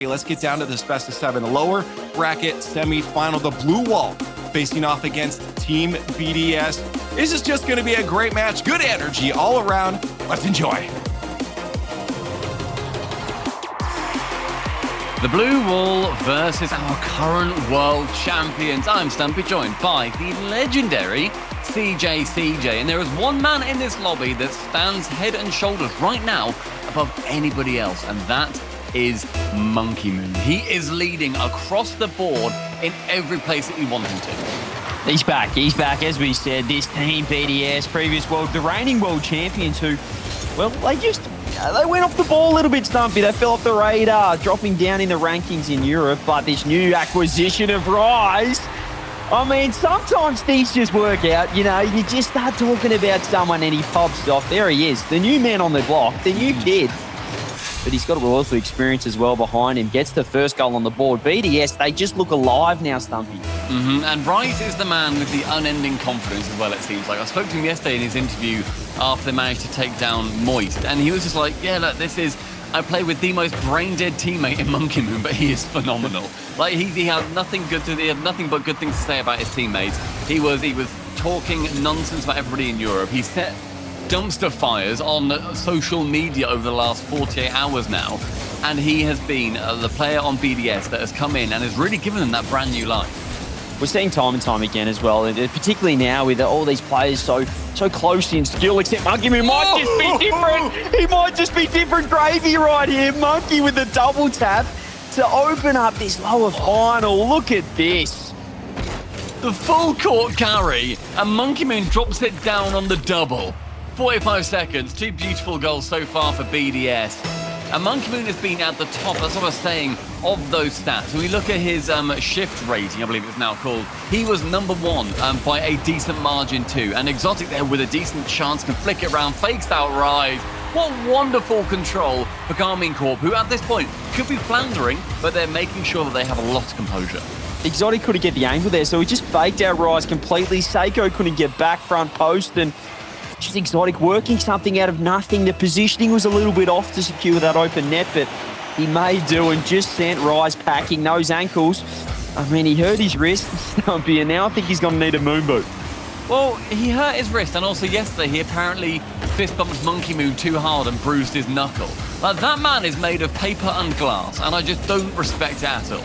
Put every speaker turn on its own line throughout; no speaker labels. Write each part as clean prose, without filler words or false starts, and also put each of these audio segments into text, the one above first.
Let's get down to this best of 7. The lower bracket semifinal, the blue wall facing off against Team BDS. This is just going to be a great match. Good energy all around. Let's enjoy.
The blue wall versus our current world champions. I'm Stumpy, joined by the legendary CJ. And there is one man in this lobby that stands head and shoulders right now above anybody else, and that is Monkey Moon. He is leading across the board in every place that you want him to.
He's back, as we said. This team, BDS, the reigning world champions who, well, they went off the ball a little bit, Stumpy. They fell off the radar, dropping down in the rankings in Europe. But this new acquisition of Rise, I mean, sometimes things just work out. You know, you just start talking about someone and he pops off. There he is, the new man on the block, the new kid. But he's got a wealth of experience as well behind him. Gets the first goal on the board. BDS, they just look alive now, Stumpy.
And Rise is the man with the unending confidence as well, it seems like. I spoke to him yesterday in his interview after they managed to take down Moist, and he was just like, yeah, look, I play with the most brain-dead teammate in Monkey Moon, but he is phenomenal. Like, he had nothing but good things to say about his teammates. He was talking nonsense about everybody in Europe. He set dumpster fires on social media over the last 48 hours now, and he has been the player on BDS that has come in and has really given them that brand new life.
We're seeing time and time again as well, particularly now with all these players so close in skill, except Monkey Moon might just be different. He might just be different gravy right here. Monkey with the double tap to open up this lower final. Look at this.
The full court carry, and Monkey Moon drops it down on the double. 45 seconds, 2 beautiful goals so far for BDS. And Monkey Moon has been at the top, that's what I was saying, of those stats. When we look at his shift rating, I believe it's now called, he was number 1 by a decent margin too. And Exotic there with a decent chance can flick it around, fakes out Rise. What wonderful control for Karmine Corp, who at this point could be floundering, but they're making sure that they have a lot of composure.
Exotic couldn't get the angle there, so he just faked out Rise completely. Seiko couldn't get back front post, and just Exotic working something out of nothing. The positioning was a little bit off to secure that open net, but he may do, and just sent Rise packing. Those ankles, I mean, he hurt his wrist, Stumpy, and now I think he's going to need a moon boot.
Well, he hurt his wrist, and also yesterday he apparently fist bumped Monkey Moon too hard and bruised his knuckle. Like, that man is made of paper and glass, and I just don't respect it at all.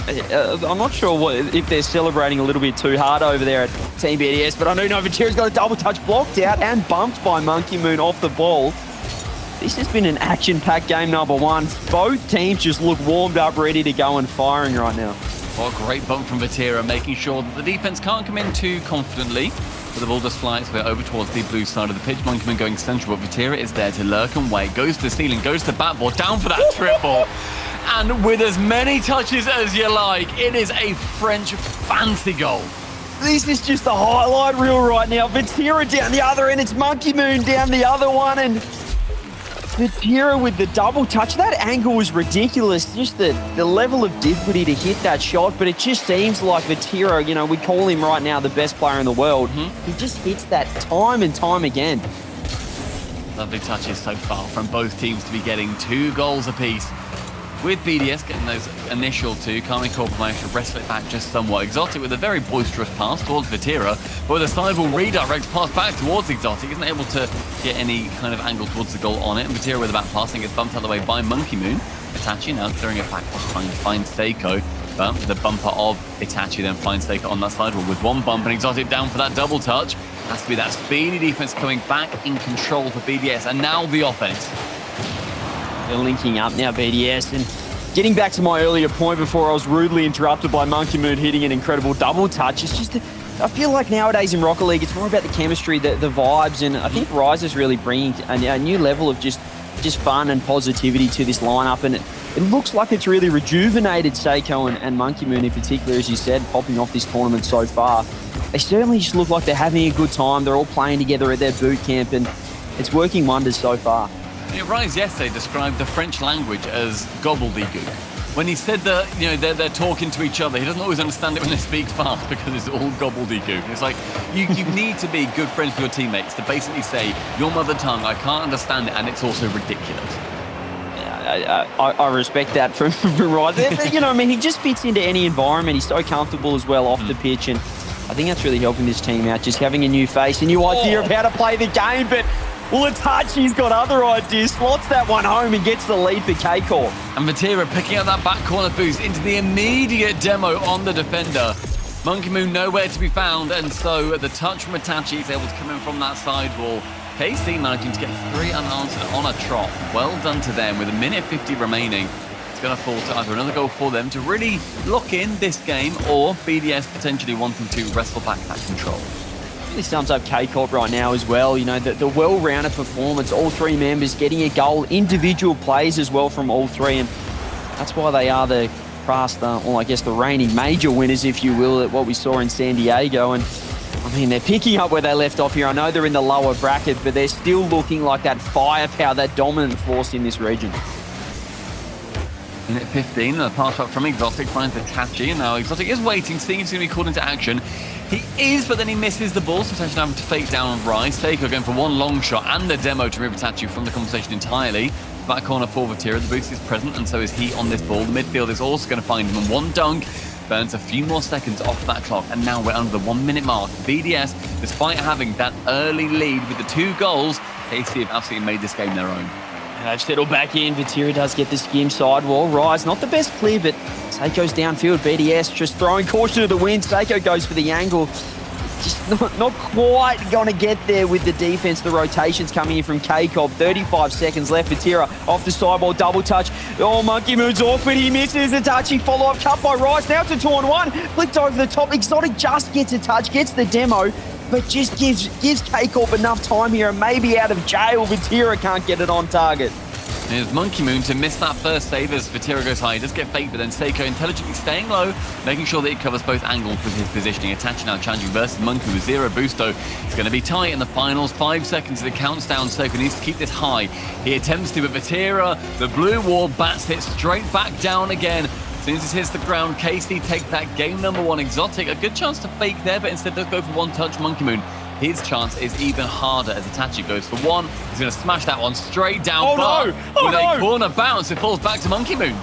I'm not sure if they're celebrating a little bit too hard over there at Team BDS, but I do know Vatira's got a double touch blocked out and bumped by Monkey Moon off the ball. This has been an action-packed game number 1. Both teams just look warmed up, ready to go and firing right now.
What a great bump from Vatira, making sure that the defense can't come in too confidently. But the ball just flies over towards the blue side of the pitch. Monkey Moon going central, but Vatira is there to lurk and wait. Goes to the ceiling, goes to the backboard, down for that triple. And with as many touches as you like, it is a French fancy goal.
This is just the highlight reel right now. Vatira down the other end. It's Monkey Moon down the other one. And Vatira with the double touch. That angle was ridiculous. Just the level of difficulty to hit that shot. But it just seems like Vatira, you know, we call him right now the best player in the world. He just hits that time and time again.
Lovely touches so far from both teams to be getting 2 goals apiece. With BDS getting those initial 2, Karmine Corp managed to wrestle it back just somewhat. Exotic with a very boisterous pass towards Vatira, but with a sideball redirect pass back towards Exotic, isn't able to get any kind of angle towards the goal on it. And Vatira with a back passing gets bumped out of the way by Monkey Moon. Itachi now clearing it back behind, finds Seiko. But the bumper of Itachi then finds Seiko on that sidewall with 1 bump, and Exotic down for that double touch. Has to be that speedy defense coming back in control for BDS, and now the offense.
They're linking up now, BDS, and getting back to my earlier point before I was rudely interrupted by Monkey Moon hitting an incredible double touch. It's just, I feel like nowadays in Rocket League, it's more about the chemistry, the vibes, and I think Rise is really bringing a new level of just fun and positivity to this lineup, and it looks like it's really rejuvenated Seiko and Monkey Moon in particular, as you said, popping off this tournament so far. They certainly just look like they're having a good time. They're all playing together at their boot camp, and it's working wonders so far.
Rise yesterday described the French language as gobbledygook. When he said that, you know, they're talking to each other, he doesn't always understand it when they speak fast because it's all gobbledygook. It's like, you need to be good friends with your teammates to basically say, your mother tongue, I can't understand it, and it's also ridiculous.
I respect that from Rise. You know, I mean, he just fits into any environment. He's so comfortable as well off the pitch, and I think that's really helping this team out, just having a new face, a new idea of how to play the game. But Itachi's got other ideas, slots that one home and gets the lead for K-Corp.
And Vatira picking up that back corner boost into the immediate demo on the defender. Monkey Moon nowhere to be found, and so the touch from Itachi is able to come in from that side wall. KC managing to get 3 unanswered on a trot. Well done to them with 1:50 remaining. It's going to fall to either another goal for them to really lock in this game, or BDS potentially wanting to wrestle back that control.
Really sums up K-Corp right now as well. You know, the well-rounded performance, all 3 members getting a goal, individual plays as well from all 3, and that's why they are the reigning major winners, if you will, at what we saw in San Diego. And I mean, they're picking up where they left off here. I know they're in the lower bracket, but they're still looking like that firepower, that dominant force in this region.
Minute 15, a pass up from Exotic finds Itachi, and now Exotic is waiting, seeing if he's going to be called into action. He is, but then he misses the ball, so potentially having to fake down on Rise. Seiko going for one long shot and the demo to remove Itachi from the conversation entirely. Back corner for Vatira, the boost is present, and so is he on this ball. The midfield is also going to find him, and one dunk burns a few more seconds off that clock, and now we're under the 1 minute mark. BDS, despite having that early lead with the 2 goals, KC have absolutely made this game their own.
And they've settled back in. Vatira does get the skim sidewall. Rise, not the best clear, but Seiko's downfield. BDS just throwing caution to the wind. Seiko goes for the angle. Just not quite going to get there with the defense. The rotations coming in from K-Corp. 35 seconds left. Vatira off the sideball, double touch. Oh, Monkey moves off, but he misses. Itachi follow-up cut by Rice. Now it's a 2-on-1. Flicked over the top. Exotic just gets a touch, gets the demo, but just gives K-Corp enough time here and maybe out of jail. Vatira can't get it on target.
Here's Monkey Moon to miss that first save as Vatira goes high. He does get faked, but then Seiko intelligently staying low, making sure that he covers both angles with his positioning. Itachi now challenging versus Monkey with 0 boost, though. It's going to be tight in the finals. 5 seconds as it counts down. Seiko needs to keep this high. He attempts to, but Vatira, the blue wall, bats it straight back down again. As soon as it hits the ground, KC take that game number 1. Exotic, a good chance to fake there, but instead does go for one touch. Monkey Moon, his chance is even harder as Itachi goes for one. He's going to smash that one straight down. With a corner bounce, it falls back to Monkey Moon.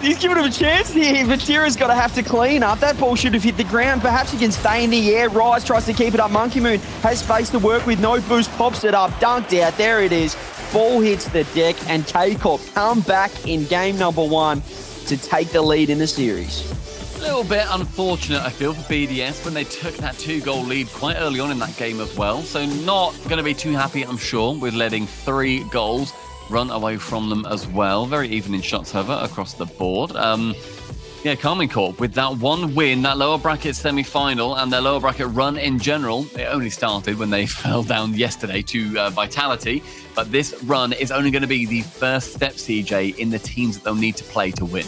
He's giving him a chance here. Vatira's got to have to clean up. That ball should have hit the ground. Perhaps he can stay in the air. Rise tries to keep it up. Monkey Moon has space to work with. No boost, pops it up. Dunked out. There it is. Ball hits the deck, and K-Corp come back in game number 1 to take the lead in the series.
A little bit unfortunate, I feel, for BDS when they took that 2-goal lead quite early on in that game as well. So not going to be too happy, I'm sure, with letting 3 goals run away from them as well. Very even in shots, however, across the board. Karmine Corp, with that 1 win, that lower bracket semi-final, and their lower bracket run in general, it only started when they fell down yesterday to Vitality. But this run is only going to be the first step, CJ, in the teams that they'll need to play to win.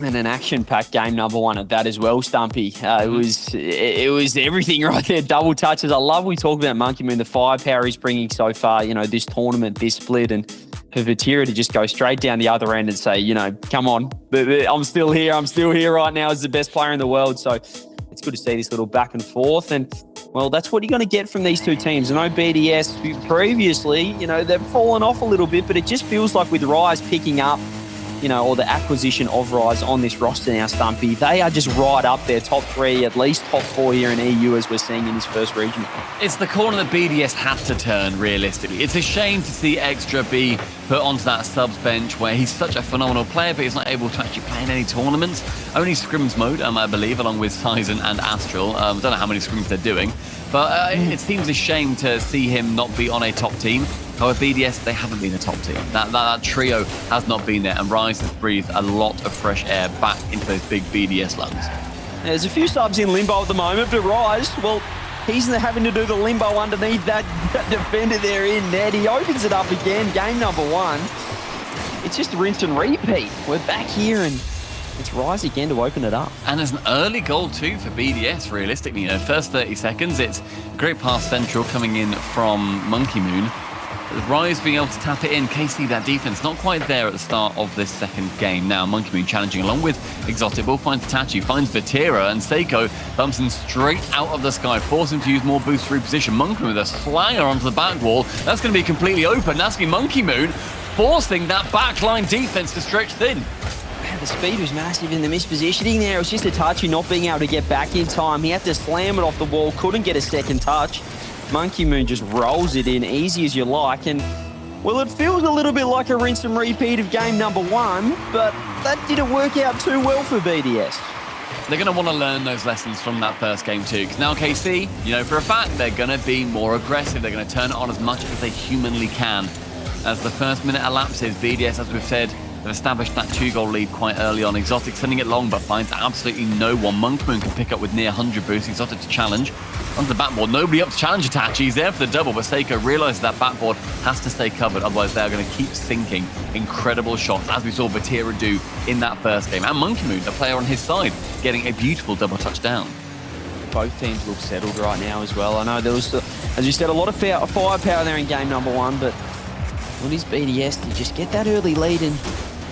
And an action-packed game number 1 at that as well, Stumpy. It was everything right there. Double touches. I love we talk about Monkey Moon, the firepower he's bringing so far, this tournament, this split, and for Vatira to just go straight down the other end and say, come on, I'm still here right now as the best player in the world. So it's good to see this little back and forth. And, well, that's what you're going to get from these 2 teams. I know BDS previously, they've fallen off a little bit, but it just feels like with Rise picking up, or the acquisition of Rise on this roster now, Stumpy, they are just right up there, top 3, at least top 4 here in EU as we're seeing in this first region.
It's the corner that BDS had to turn, realistically. It's a shame to see Extra be put onto that subs bench where he's such a phenomenal player, but he's not able to actually play in any tournaments. Only scrims mode, I believe, along with Sizen and Astral. I don't know how many scrims they're doing, but it seems a shame to see him not be on a top team. However, BDS, they haven't been a top team. That trio has not been there, and Rise has breathed a lot of fresh air back into those big BDS lungs.
There's a few subs in limbo at the moment, but Rise, well, he's having to do the limbo underneath that defender there in net. He opens it up again, game number 1. It's just rinse and repeat. We're back here, and it's Rise again to open it up.
And there's an early goal too for BDS, realistically. First 30 seconds, it's a great pass central coming in from Monkey Moon. Rise being able to tap it in. KC, that defense not quite there at the start of this second game. Now Monkey Moon challenging along with Exotic. Ball finds Itachi, finds Vatira, and Seiko bumps him straight out of the sky, forcing him to use more boost to reposition. Monkey Moon with a slanger onto the back wall. That's going to be completely open. That's going to be Monkey Moon. forcing that backline defense to stretch thin.
Man, the speed was massive in the mispositioning there. It was just Itachi not being able to get back in time. He had to slam it off the wall, couldn't get a second touch. Monkey Moon just rolls it in easy as you like. And, well, it feels a little bit like a rinse and repeat of game number 1, but that didn't work out too well for BDS.
They're going to want to learn those lessons from that first game too. Because now KC, you know for a fact, they're going to be more aggressive. They're going to turn it on as much as they humanly can. As the first minute elapses, BDS, as we've said, they've established that 2-goal lead quite early on. Exotic sending it long, but finds absolutely no one. Monkey Moon can pick up with near 100 boost. Exotic to challenge. Onto the backboard. Nobody up to challenge Itachi. He's there for the double, but Seiko realizes that backboard has to stay covered. Otherwise, they're going to keep sinking incredible shots, as we saw Vatira do in that first game. And Monkey Moon, the player on his side, getting a beautiful double touchdown.
Both teams look settled right now as well. I know there was, as you said, a lot of firepower there in game number 1, but what is BDS to just get that early lead, and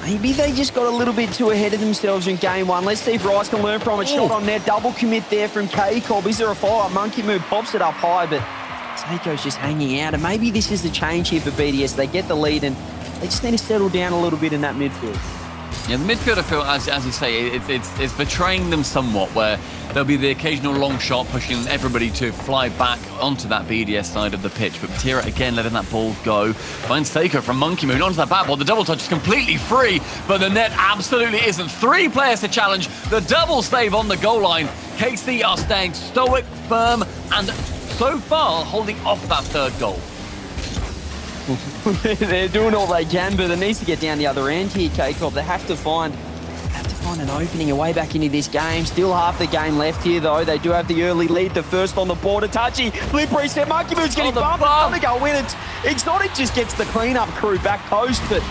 maybe they just got a little bit too ahead of themselves in game 1. Let's see if Rice can learn from it. Shot on there, double commit there from K-Corp. Is there a follow-up? Monkey Moon pops it up high, but Seiko's just hanging out. And maybe this is the change here for BDS. They get the lead, and they just need to settle down a little bit in that midfield.
Yeah, the midfield, I feel, as you say, it's betraying them somewhat, where there'll be the occasional long shot pushing everybody to fly back onto that BDS side of the pitch. But Vatira, again, letting that ball go. Finds Seiko from Monkey Moon onto that backboard. The double touch is completely free, but the net absolutely isn't. 3 players to challenge. The double save on the goal line. KC are staying stoic, firm, and so far holding off that 3rd goal.
They're doing all they can, but it needs to get down the other end here, K-Corp. They have to find an opening, a way back into this game. Still half the game left here, though. They do have the early lead. The first on the board, Itachi. Flip reset. Monkey Moon's getting bumped. They go in. Exotic just gets the cleanup crew back post, but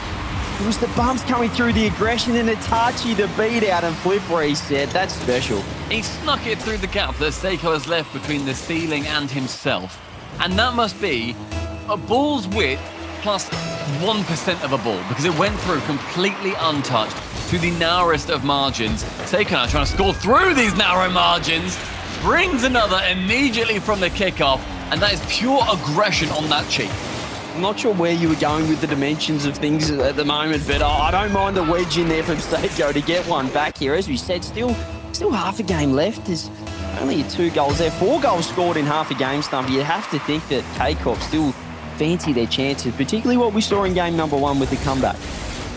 it was the bumps coming through, the aggression, and Itachi the beat out and flip reset. That's special.
He snuck it through the gap that Seiko has left between the ceiling and himself. And that must be a ball's width plus 1% of a ball, because it went through completely untouched to the narrowest of margins. Seiko now trying to score through these narrow margins, brings another immediately from the kickoff, and that is pure aggression on that cheek.
I'm not sure where you were going with the dimensions of things at the moment, but I don't mind the wedge in there from Seiko to get one back here. As we said, still half a game left. There's only 2 goals there. 4 goals scored in half a game, Stumpy. You have to think that K-Corp still fancy their chances, particularly what we saw in game number 1 with the comeback.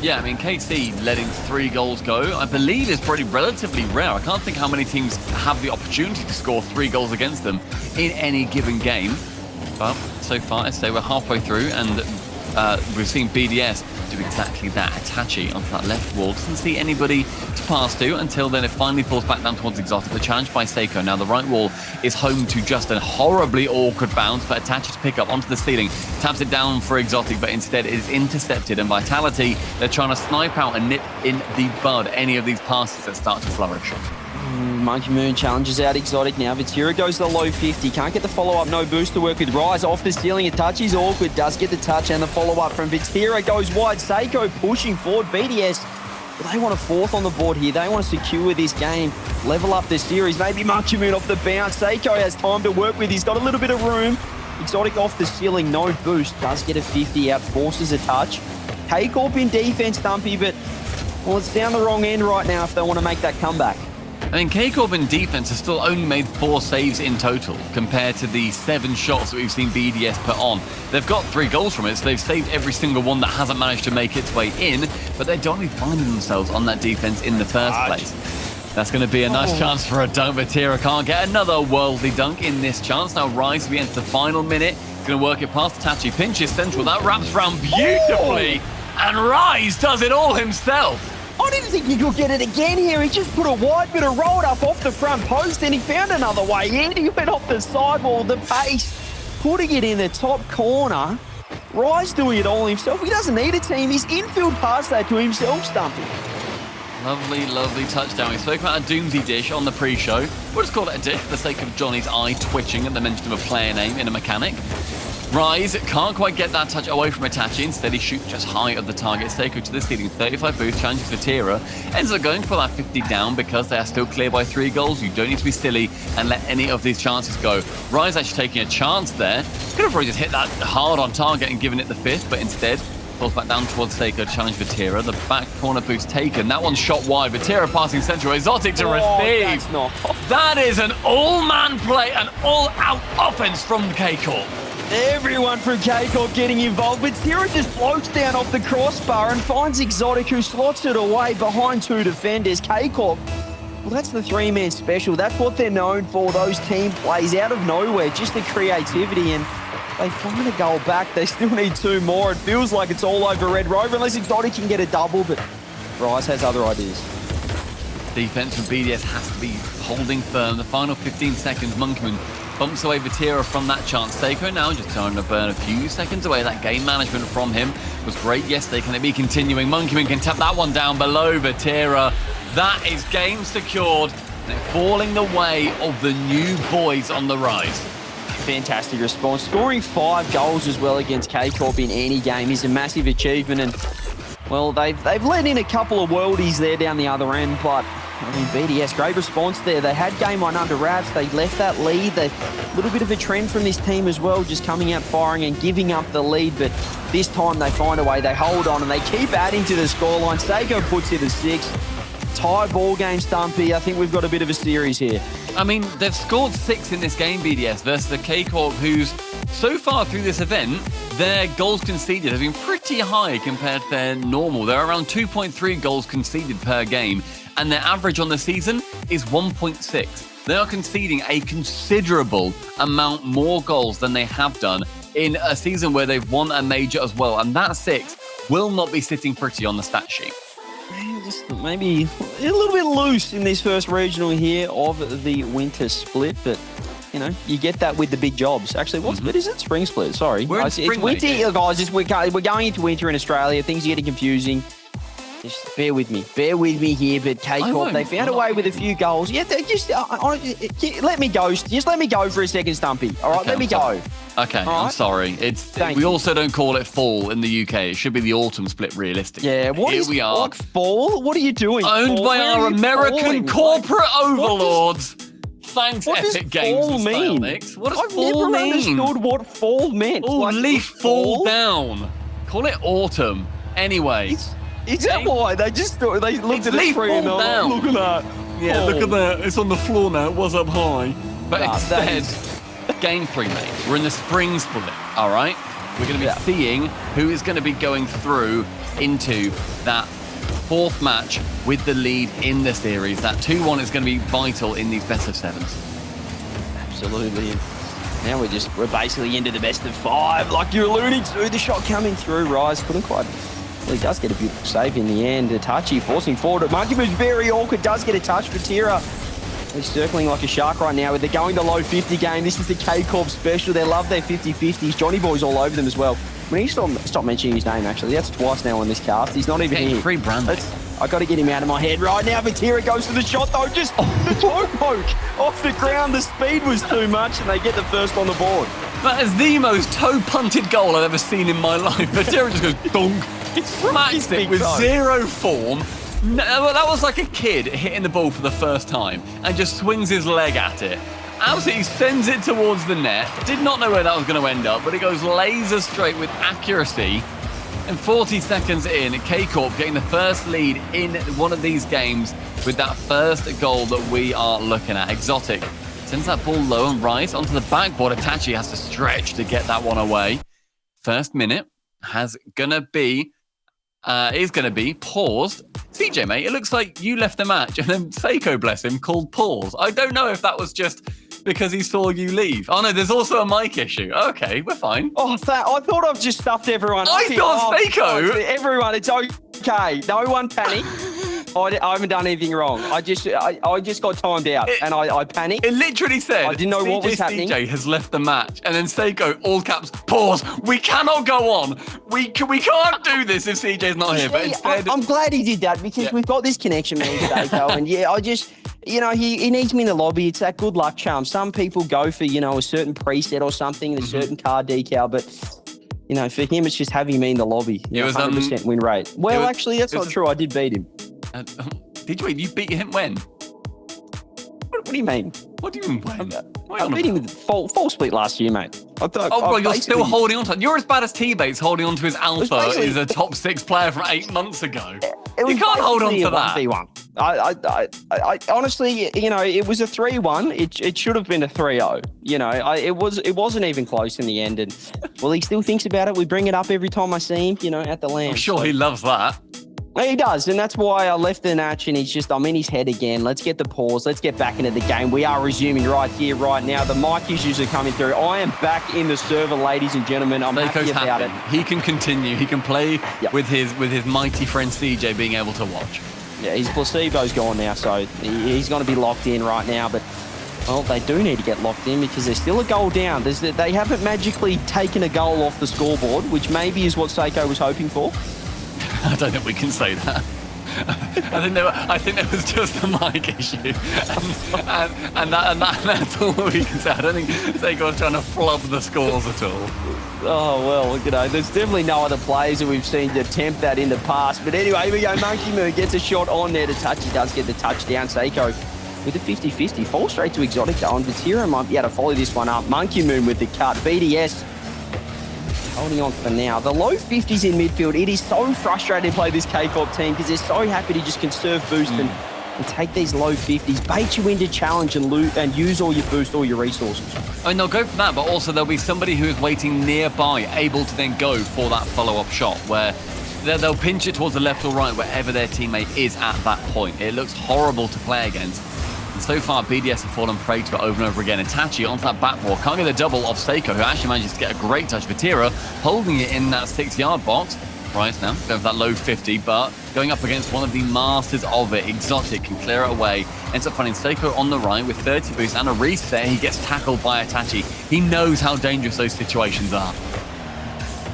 Yeah, I mean, KC letting 3 goals go, I believe is pretty relatively rare. I can't think how many teams have the opportunity to score 3 goals against them in any given game. But so far, I'd say we're halfway through, and we've seen BDS do exactly that. Itachi onto that left wall. Doesn't see anybody to pass to until then it finally falls back down towards Exotic. The challenge by Seiko. Now the right wall is home to just a horribly awkward bounce, but Itachi's pick up onto the ceiling. Taps it down for Exotic, but instead it is intercepted. And Vitality, they're trying to snipe out and nip in the bud any of these passes that start to flourish.
Monkey Moon challenges out Exotic now. Vatira goes to the low 50. Can't get the follow-up. No boost to work with. Rise off the ceiling. Itachi's awkward. Does get the touch and the follow-up from Vatira. Goes wide. Seiko pushing forward. BDS, they want a 4th on the board here. They want to secure this game. Level up the series. Maybe Monkey Moon off the bounce. Seiko has time to work with. He's got a little bit of room. Exotic off the ceiling. No boost. Does get a 50 out. Forces a touch. K-Corp in defense, Stumpy, but, well, it's down the wrong end right now if they want to make that comeback.
I mean, K-Corp in defense has still only made 4 saves in total compared to the 7 shots that we've seen BDS put on. They've got 3 goals from it, so they've saved every single one that hasn't managed to make its way in, but they don't even find themselves on that defense in the first place. That's going to be a nice chance for a dunk. Vatira can't get another worldly dunk in this chance. Now Rise, we enter the final minute. He's going to work it past Itachi. Pinches central. That wraps around beautifully. And Rise does it all himself.
I didn't think he could get it again here. He just put a wide bit of rolled up off the front post, and he found another way in. He went off the sidewall, the pace, putting it in the top corner. Rise doing it all himself. He doesn't need a team. He's infield past that to himself, Stumpy.
Lovely, lovely touchdown. We spoke about a Doomsy dish on the pre-show. We'll just call it a dish for the sake of Johnny's eye twitching at the mention of a player name in a mechanic. Rise can't quite get that touch away from Itachi. Instead, he shoots just high of the target. Seiko to the ceiling. 35 boost, challenges Vatira. Ends up going for that 50 down because they are still clear by 3 goals. You don't need to be silly and let any of these chances go. Rise actually taking a chance there. Could have probably just hit that hard on target and given it the 5th, but instead, Falls back down towards Seiko to challenge Vatira. The back corner boost taken. That one's shot wide. Vatira passing central. Exotic to receive.
That's not...
That is an all-man play, an all-out offense from K-Corp.
Everyone from K-Corp getting involved, but Tira just floats down off the crossbar and finds Exotic, who slots it away behind two defenders. K-Corp, well, that's the three-man special. That's what they're known for, those team plays out of nowhere, just the creativity, and they find a goal back. They still need two more. It feels like it's all over Red Rover, unless Exotic can get a double, but Rise has other ideas.
Defense from BDS has to be holding firm. The final 15 seconds, Monkeyman bumps away Vatira from that chance. Seiko now just trying to burn a few seconds away. That game management from him was great yesterday. Can it be continuing? Monkeyman can tap that one down below Vatira. That is game secured. And it falling the way of the new boys on the rise.
Fantastic response. Scoring 5 goals as well against K-Corp in any game is a massive achievement. And, well, they've let in a couple of worldies there down the other end, but I mean, BDS, great response there. They had game one under wraps. They left that lead. A little bit of a trend from this team as well, just coming out firing and giving up the lead. But this time they find a way. They hold on and they keep adding to the scoreline. Seiko puts it at 6. Tie ball game, Stumpy. I think we've got a bit of a series here.
I mean, they've scored 6 in this game, BDS, versus the K-Corp, who's so far through this event, their goals conceded have been pretty high compared to their normal. They're around 2.3 goals conceded per game. And their average on the season is 1.6. They are conceding a considerable amount more goals than they have done in a season where they've won a major as well. And that 6 will not be sitting pretty on the stat sheet.
Just maybe a little bit loose in this first regional here of the winter split, but you know, you get that with the big jobs. Actually, what split is it? Spring split, sorry.
We're in
it's
spring,
winter,
mate.
guys. We're going into winter in Australia. Things are getting confusing. Just bear with me here. But K-Corp, they found a way with a few goals. Yeah, they just let me go. Just let me go for a second, Stumpy. All right,
Okay,
let me go.
Okay,
All
I'm
right.
sorry. We also don't call it fall in the UK. It should be the autumn split, realistically.
Yeah,
Here we are.
What, fall? What are you doing?
Owned
Fall?
by
Where
our
are you
American
falling?
corporate
What
overlords. Thanks,
What does
Epic Games
fall
and
mean?
Stylenics. What does
I've
fall
never
mean?
understood what fall meant.
Oh,
Like,
leaf fall down. Call it autumn. Anyway.
Is that why? They looked
It's
at the
leaf
tree and
fall
they're like,
down.
look at that.
Yeah,
Fall.
look at that. It's on the floor now. It was up high. But
Nah, that
instead, game 3, mate. We're in the spring split, all right? We're going to be seeing who is going to be going through into that 4th match with the lead in the series. That 2-1 is going to be vital in these best of 7s.
Absolutely. And now we're basically into the best of 5. Like you're alluding to, the shot coming through. Rise couldn't quite. Well, he does get a beautiful save in the end. Itachi forcing forward. Monkey moves very awkward. Does get a touch for Tira. He's circling like a shark right now. They're going the low 50 game. This is the K-Corp special. They love their 50-50s. Johnny Boy's all over them as well. We need to stop mentioning his name, actually. That's twice now on this cast. He's not even here.
Free branding.
I got to get him out of my head right now. But Tira goes to the shot, though. Just the toe poke off the ground. The speed was too much, and they get the first on the board.
That is the most toe-punted goal I've ever seen in my life. But Derek just goes donk. It smacks it with
toe.
zero form. No, that was like a kid hitting the ball for the first time and just swings his leg at it. Absolutely sends it towards the net. Did not know where that was going to end up, but it goes laser straight with accuracy. And 40 seconds in, K-Corp getting the first lead in one of these games with that first goal that we are looking at. Exotic sends that ball low and Rise onto the backboard. Itachi has to stretch to get that one away. First minute is going to be paused. CJ, mate, it looks like you left the match and then Seiko, bless him, called pause. I don't know if that was just because he saw you leave. Oh, no, there's also a mic issue. Okay, we're fine.
Oh, I thought I've just stuffed everyone up
I
here.
thought Seiko.
Everyone, it's okay. No one panic. I haven't done anything wrong. I just got timed out and I panicked.
It literally said,
I didn't know what was happening.
CJ has left the match. And then Seiko, all caps, pause. We cannot go on. We can't do this if CJ's not here. But instead...
I'm glad he did that because we've got this connection, me and Seiko. And yeah, he needs me in the lobby. It's that good luck charm. Some people go for, a certain preset or something, a certain card decal, but... for him, it's just having me in the lobby.
It was
100% win rate. Well, actually, that's not true. I did beat him.
Did you? You beat him when?
What do you mean?
What do you mean when?
I beat him with full split last year, mate.
bro, you're still holding on to it. You're as bad as T-Bates holding on to his alpha is a top 6 player from 8 months ago. You can't hold on to that.
1v1. I honestly, it was a 3-1. It should have been a 3-0. It wasn't even close in the end. And well, he still thinks about it. We bring it up every time I see him, at the land.
I'm sure he loves that.
He does, and that's why I left the match, and I'm in his head again. Let's get the pause. Let's get back into the game. We are resuming right here, right now. The mic issues are coming through. I am back in the server, ladies and gentlemen. I'm happy about it.
He can continue. He can play with his mighty friend CJ being able to watch.
Yeah, his placebo's gone now, so he's going to be locked in right now. But, well, they do need to get locked in because there's still a goal down. They haven't magically taken a goal off the scoreboard, which maybe is what Seiko was hoping for.
I don't think we can say that. I think there was just a mic issue, and that's all we can say. I don't think Seiko was trying to flub the scores at all.
Oh, well, there's definitely no other players that we've seen attempt that in the past. But anyway, here we go. Monkey Moon gets a shot on there to touch. He does get the touchdown. Seiko with a 50-50. Fall straight to Exotic though. And Vatira might be able to follow this one up. Monkey Moon with the cut. BDS holding on for now. The low 50s in midfield. It is so frustrating to play this K-Corp team because they're so happy to just conserve boost and take these low 50s, bait you into challenge and use all your boost, all your resources.
And they'll go for that, but also there'll be somebody who is waiting nearby, able to then go for that follow-up shot where they'll pinch it towards the left or right, wherever their teammate is at that point. It looks horrible to play against. And so far, BDS have fallen prey to it over and over again. And Tachi onto that back wall, can't get the double off Seiko, who actually manages to get a great touch. Vatira holding it in that 6-yard box. Right now, going for that low 50, but going up against one of the masters of it. Exotic can clear it away. Ends up finding Seiko on the right with 30 boost and a reset. He gets tackled by Itachi. He knows how dangerous those situations are.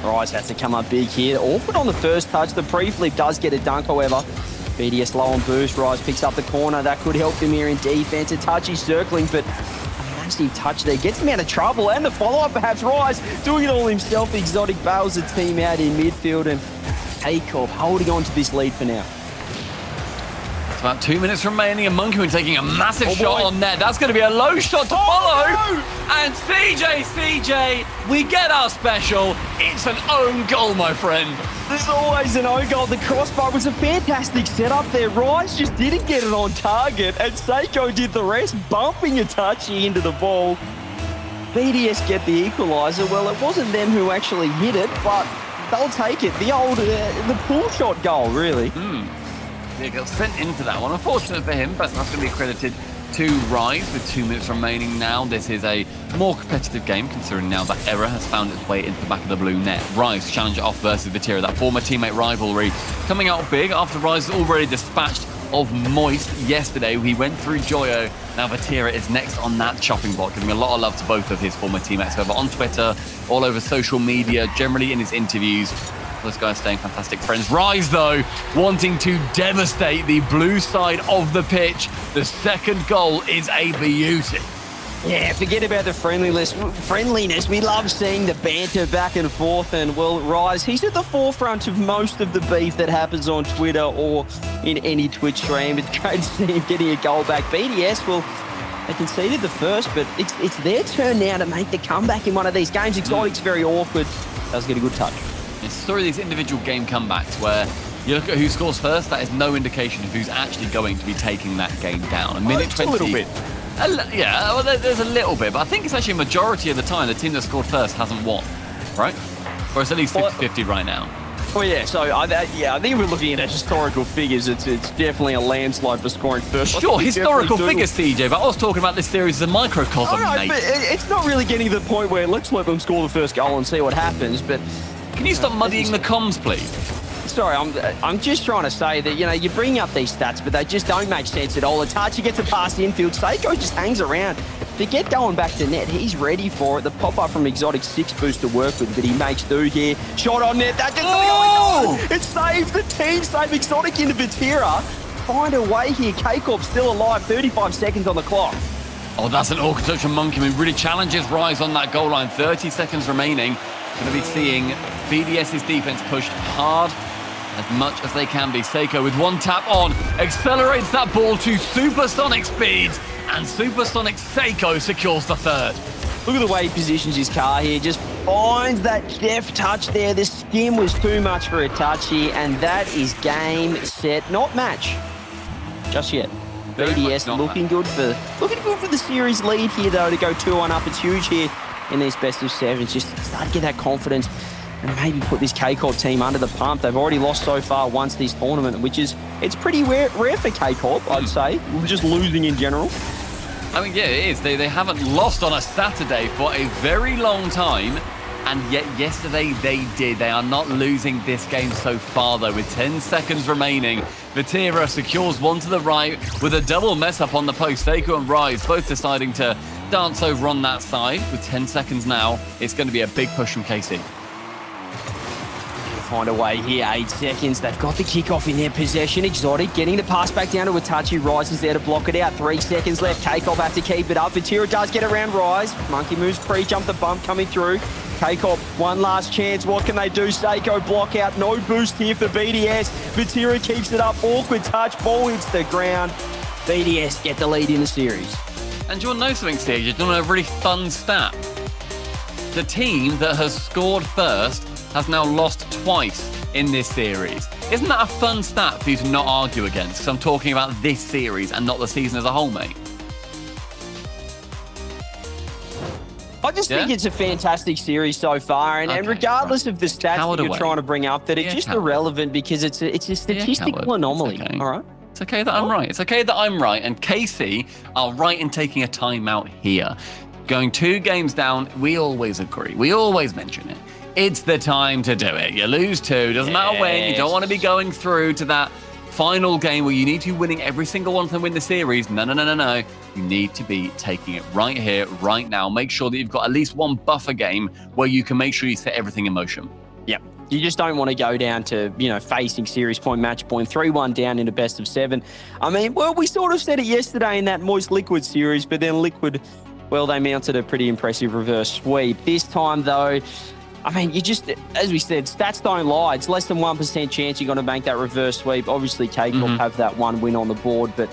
Rise has to come up big here. Awkward on the first touch. The pre-flip does get a dunk, however. BDS low on boost. Rise picks up the corner. That could help him here in defense. Itachi circling, but nasty touch there. Gets him out of trouble. And the follow-up, perhaps. Rise doing it all himself. Exotic bails the team out in midfield. And K-Corp holding on to this lead for now.
It's about 2 minutes remaining, and Monkey Moon taking a massive shot on net. That's going to be a low shot to follow. No! And CJ, we get our special. It's an own goal, my friend.
There's always an own goal. The crossbar was a fantastic setup there. Rise just didn't get it on target, and Seiko did the rest, bumping Itachi into the ball. BDS get the equaliser. Well, it wasn't them who actually hit it, but they'll take it. The old, the pull shot goal, really.
He got sent into that one. Unfortunate for him, but that's going to be credited to Rise with 2 minutes remaining now. This is a more competitive game, considering now that Error has found its way into the back of the blue net. Rise challenge off versus Vatira, that former teammate rivalry coming out big after Rise already dispatched of Moist yesterday. He went through Joyo. Now Vatira is next on that chopping block, giving a lot of love to both of his former teammates over on Twitter, all over social media, generally in his interviews. Those guys staying fantastic friends. Rise, though, wanting to devastate the blue side of the pitch. The second goal is a beauty.
Yeah, forget about the friendliness. We love seeing the banter back and forth. And, well, Rise, he's at the forefront of most of the beef that happens on Twitter or in any Twitch stream. It's great to see him getting a goal back. BDS, well, they conceded the first, but it's their turn now to make the comeback in one of these games. Exotic's very awkward. Does get a good touch.
It's through these individual game comebacks where you look at who scores first, that is no indication of who's actually going to be taking that game down. A minute 20.
A little bit.
Yeah, well, there's a little bit, but I think it's actually a majority of the time the team that scored first hasn't won, right? Or it's at least 50-50 right now.
Well, yeah, so I think we're looking at historical figures. It's definitely a landslide for scoring first.
Sure, historical figures, CJ, but I was talking about this series as a microcosm, mate.
But it's not really getting to the point where let's let them score the first goal and see what happens, but...
Can you stop muddying the comms, please?
Sorry, I'm just trying to say that, you bring up these stats, but they just don't make sense at all. Itachi gets a pass the infield. Seiko just hangs around. Forget going back to net. He's ready for it. The pop-up from Exotic 6 boost to work with, but he makes do here. Shot on net. That just it saved the team. Save Exotic into Vatira. Find a way here. K-Corp still alive. 35 seconds on the clock.
Oh, that's an awkward touch from Monkey Moon. Really challenges Rise on that goal line. 30 seconds remaining. Going to be seeing BDS's defense pushed hard as much as they can be. Seiko with one tap on, accelerates that ball to supersonic speeds, and supersonic Seiko secures the third.
Look at the way he positions his car here. Just finds that deft touch there. The skim was too much for Itachi, and that is game, set, not match. Just yet. BDS looking good for the series lead here, though, to go 2-1 up. It's huge here in these best of sevens. Just start to get that confidence and maybe put this K-Corp team under the pump. They've already lost so far once this tournament, which is, it's pretty rare for K-Corp, I'd say. We're just losing in general.
I mean, yeah, it is. They haven't lost on a Saturday for a very long time, and yet yesterday they did. They are not losing this game so far, though. With 10 seconds remaining, Vatira secures one to the right with a double mess up on the post. Seiko and Rise both deciding to dance over on that side. With 10 seconds now, it's going to be a big push from KC.
Find a way here, 8 seconds. They've got the kickoff in their possession. Exotic getting the pass back down to Itachi. Rise is there to block it out. 3 seconds left. K-Corp have to keep it up. Vatira does get around Rise. Monkey moves pre-jump the bump coming through. K-Corp, one last chance. What can they do? Seiko block out. No boost here for BDS. Vatira keeps it up. Awkward touch. Ball hits the ground. BDS get the lead in the series.
And do you want to know something, Steve? You've done a really fun stat. The team that has scored first has now lost twice in this series. Isn't that a fun stat for you to not argue against? Because I'm talking about this series and not the season as a whole, mate.
I just think it's a fantastic series so far, and regardless of the stats that you're trying to bring up, that it's just irrelevant because it's a statistical anomaly.
Okay.
All right.
It's okay that I'm right. It's okay that I'm right, and KC are right in taking a timeout here. Going 2 games down, we always agree. We always mention it. It's the time to do it. You lose 2, doesn't matter when. You don't want to be going through to that final game where you need to be winning every single one to win the series. No. You need to be taking it right here, right now. Make sure that you've got at least one buffer game where you can make sure you set everything in motion.
Yep. You just don't want to go down to, facing series point, match point, 3-1 down in a best of 7. I mean, well, we sort of said it yesterday in that Moist Liquid series, but then Liquid, well, they mounted a pretty impressive reverse sweep. This time, though, I mean, you just, as we said, stats don't lie. It's less than 1% chance you're going to make that reverse sweep. Obviously, K-Corp have that 1 win on the board, but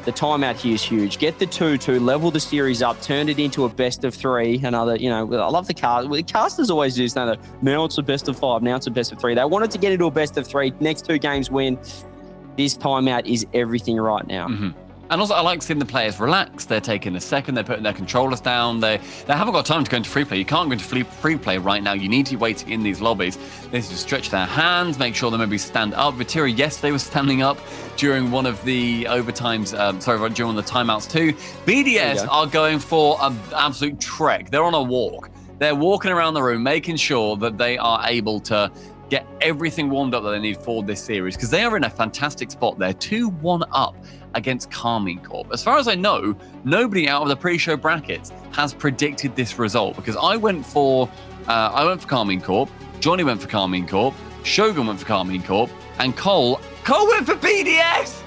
the timeout here is huge. Get the 2-2, level the series up, turn it into a best of 3. Another, I love the cast. The casters always do this. Now it's a best of 5. Now it's a best of 3. They wanted to get into a best of 3. Next 2 games win. This timeout is everything right now.
And also, I like seeing the players relax. They're taking a second. They're putting their controllers down. They haven't got time to go into free play. You can't go into free play right now. You need to be waiting in these lobbies. They need to stretch their hands, make sure they maybe stand up. Vatira, yes, they were standing up during one of the overtimes. During the timeouts too. BDS are going for an absolute trek. They're on a walk. They're walking around the room, making sure that they are able to get everything warmed up that they need for this series, because they are in a fantastic spot. They're 2-1 up against Karmine Corp. As far as I know, nobody out of the pre-show brackets has predicted this result, because I went for Karmine Corp, Johnny went for Karmine Corp, Shogun went for Karmine Corp, and Cole went for BDS!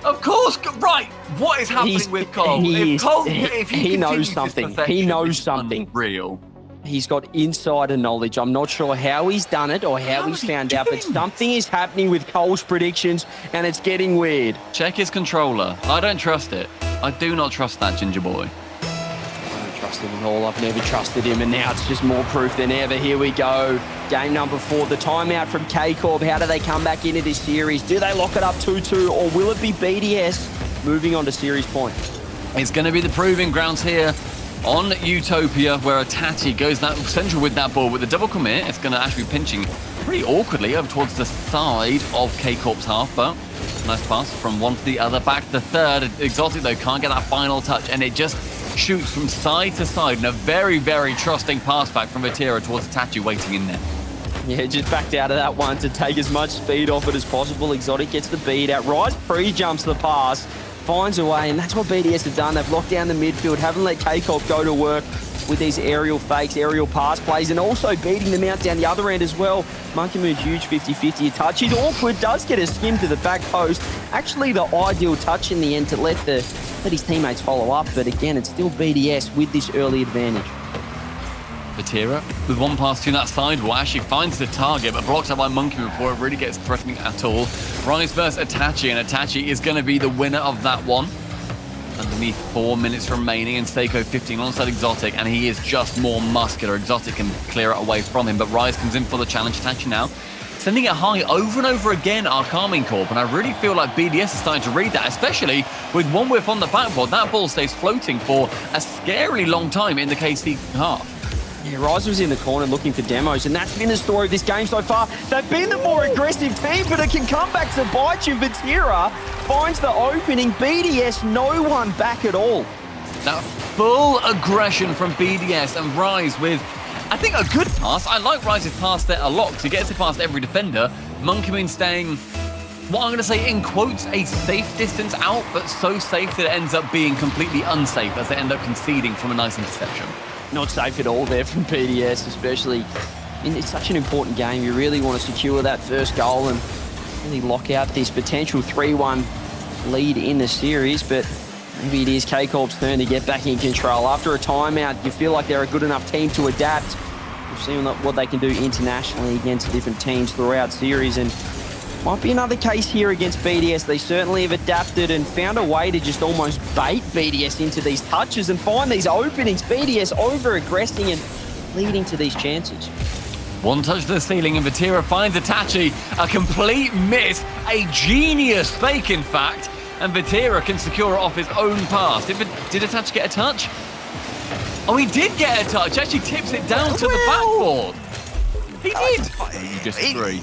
Of course, right. What is happening with Cole?
He knows something. He knows something.
Real.
He's got insider knowledge. I'm not sure how he's done it or how he's found out, but something is happening with Cole's predictions, and it's getting weird.
Check his controller. I don't trust it. I do not trust that ginger boy.
I don't trust him at all. I've never trusted him, and now it's just more proof than ever. Here we go. Game number 4, the timeout from K-Corp. How do they come back into this series? Do they lock it up 2-2, or will it be BDS moving on to series point?
It's going to be the proving grounds here on Utopia, where Itachi goes that central with that ball with the double commit. It's going to actually be pinching pretty awkwardly over towards the side of K-Corp's half, but nice pass from one to the other, back to the third. Exotic, though, can't get that final touch, and it just shoots from side to side in a very, very trusting pass back from Vatira towards Itachi waiting in there.
Yeah, just backed out of that one to take as much speed off it as possible. Exotic gets the beat out. Rise pre-jumps the pass, finds a way, and that's what BDS have done. They've locked down the midfield, haven't let K-Corp go to work with these aerial fakes, aerial pass plays, and also beating them out down the other end as well. Monkey Moon, huge 50-50 touch. He's awkward, does get a skim to the back post. Actually, the ideal touch in the end to let his teammates follow up, but again, it's still BDS with this early advantage.
Vatira with one pass to that side wall actually finds the target, but blocks up by Monkey before it really gets threatening at all. Rise versus Itachi, and Itachi is going to be the winner of that one. Underneath 4 minutes remaining, and Seiko 15 alongside Exotic, and he is just more muscular. Exotic can clear it away from him, but Rise comes in for the challenge. Tachi now sending it high over and over again, our Karmine Corp, and I really feel like BDS is starting to read that, especially with one whiff on the backboard. That ball stays floating for a scarily long time in the KC half.
Yeah, Rise was in the corner looking for demos, and that's been the story of this game so far. They've been the more aggressive team, but it can come back to bite you. Vatira finds the opening. BDS, no one back at all.
That full aggression from BDS, and Rise with, I think, a good pass. I like Rise's pass there a lot because he gets it past every defender. Monkey Moon staying, what I'm going to say in quotes, a safe distance out, but so safe that it ends up being completely unsafe as they end up conceding from a nice interception.
Not safe at all there from BDS, especially in it's such an important game. You really want to secure that first goal and really lock out this potential 3-1 lead in the series, but maybe it is K-Corp's turn to get back in control. After a timeout, you feel like they're a good enough team to adapt. We've seen what they can do internationally against different teams throughout series, and might be another case here against BDS. They certainly have adapted and found a way to just almost bait BDS into these touches and find these openings. BDS over-aggressing and leading to these chances.
One touch to the ceiling, and Vatira finds Itachi. A complete miss, a genius fake, in fact, and Vatira can secure it off his own pass. Did Itachi get a touch? Oh, he did get a touch. Actually tips it down to the backboard. He did. You disagree.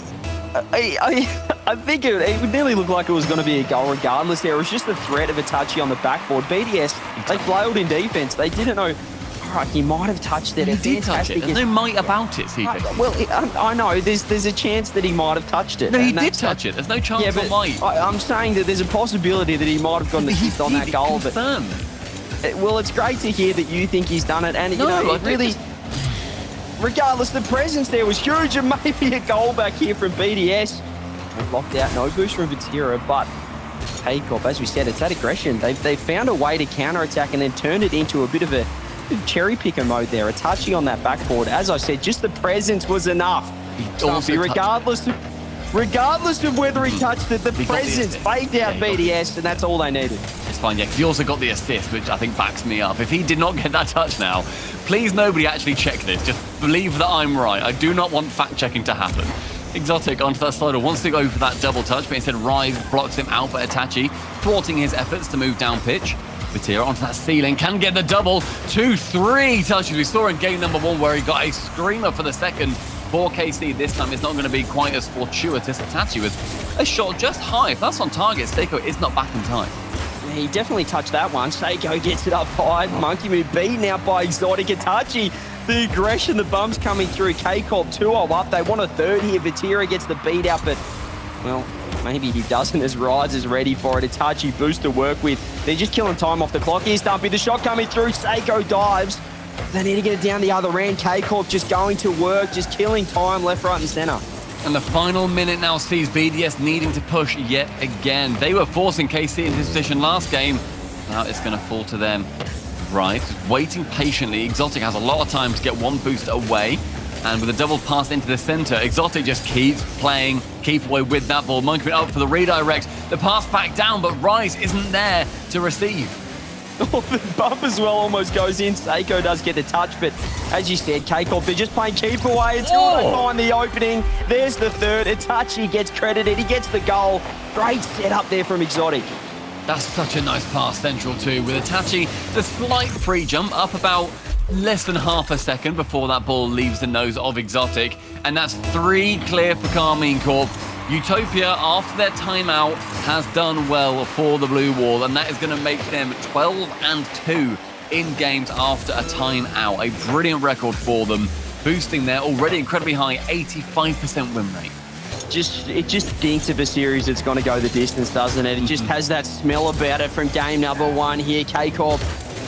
I think it would nearly look like it was going to be a goal regardless. There was just the threat of a touchy on the backboard. BDS, they flailed in defense. They didn't know. All right, he might have touched it.
He did touch it. There's no might about it, CJ.
Well, I know. There's a chance that he might have touched it.
No, he did touch it. There's no chance of might.
I'm saying that there's a possibility that he might have gotten assist on that goal. But well, it's great to hear that you think he's done it. And, you know, it really... Regardless, the presence there was huge, and maybe a goal back here from BDS. They've locked out, no boost from Vatira, but K-Corp, as we said, it's that aggression. They've found a way to counter-attack and then turned it into a bit of cherry-picker mode there. A touchy on that backboard. As I said, just the presence was enough. Regardless of whether he touched it, the presence faked out BDS, and that's all they needed.
It's fine, yeah, because he also got the assist, which I think backs me up. If he did not get that touch now, please nobody actually check this. Just believe that I'm right. I do not want fact-checking to happen. Exotic onto that slider, wants to go for that double touch, but instead Rise blocks him out, but Itachi thwarting his efforts to move down pitch. Vatira onto that ceiling, can get the double. 2-3 touches we saw in game number 1 where he got a screamer for the second. For KC this time, it's not going to be quite as fortuitous. Itachi with a shot just high. If that's on target, Seiko is not back in time.
Yeah, he definitely touched that one. Seiko gets it up high. Monkey Moon beaten out by Exotic. Itachi, the aggression, the bumps coming through. K-Corp 2-0 up. They want a third here. Vatira gets the beat out, but, well, maybe he doesn't as Rise is ready for it. Itachi boost to work with. They're just killing time off the clock. Here's Dumpy. The shot coming through. Seiko dives. They need to get it down the other end. K-Corp just going to work, just killing time left, right, and center.
And the final minute now sees BDS needing to push yet again. They were forcing KC into this position last game. Now it's going to fall to them. Right, waiting patiently. Exotic has a lot of time to get one boost away. And with a double pass into the center, Exotic just keeps playing, keep away with that ball. Monkey up for the redirect. The pass back down, but Rise isn't there to receive.
Oh, the bump as well almost goes in. Seiko does get the touch, but as you said, K-Corp, they're just playing keep away until they find the opening. There's the third. Itachi gets credited. He gets the goal. Great setup there from Exotic.
That's such a nice pass central too, with Itachi, the slight free jump up about less than half a second before that ball leaves the nose of Exotic. And that's 3 clear for Karmine Corp. Utopia, after their timeout, has done well for the Blue Wall, and that is going to make them 12-2 in games after a timeout. A brilliant record for them, boosting their already incredibly high 85% win rate.
It just stinks of a series that's going to go the distance, doesn't it? It just has that smell about it from game number 1 here. K-Corp,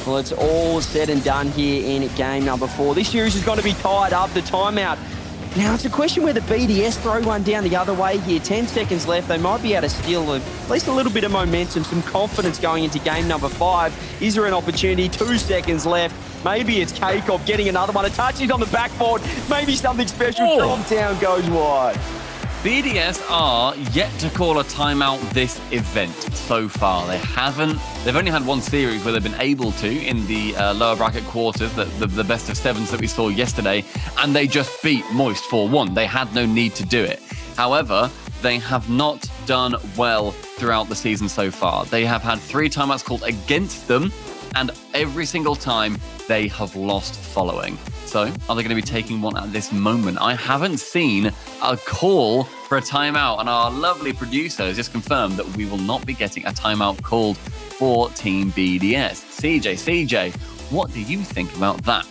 well, it's all said and done here in game number 4. This series is going to be tied up, the timeout. Now, it's a question where the BDS throw one down the other way here. 10 seconds left. They might be able to steal at least a little bit of momentum, some confidence going into game number 5. Is there an opportunity? 2 seconds left. Maybe it's K-Corp getting another one. Itachi's on the backboard. Maybe something special. Drop down goes wide.
BDS are yet to call a timeout this event so far. They've only had one series where they've been able to in the lower bracket quarters, the best of sevens that we saw yesterday, and they just beat Moist 4-1. They had no need to do it. However, they have not done well throughout the season so far. They have had 3 timeouts called against them, and every single time they have lost following. So, are they going to be taking one at this moment? I haven't seen a call for a timeout, and our lovely producer has just confirmed that we will not be getting a timeout called for Team BDS. CJ, what do you think about that?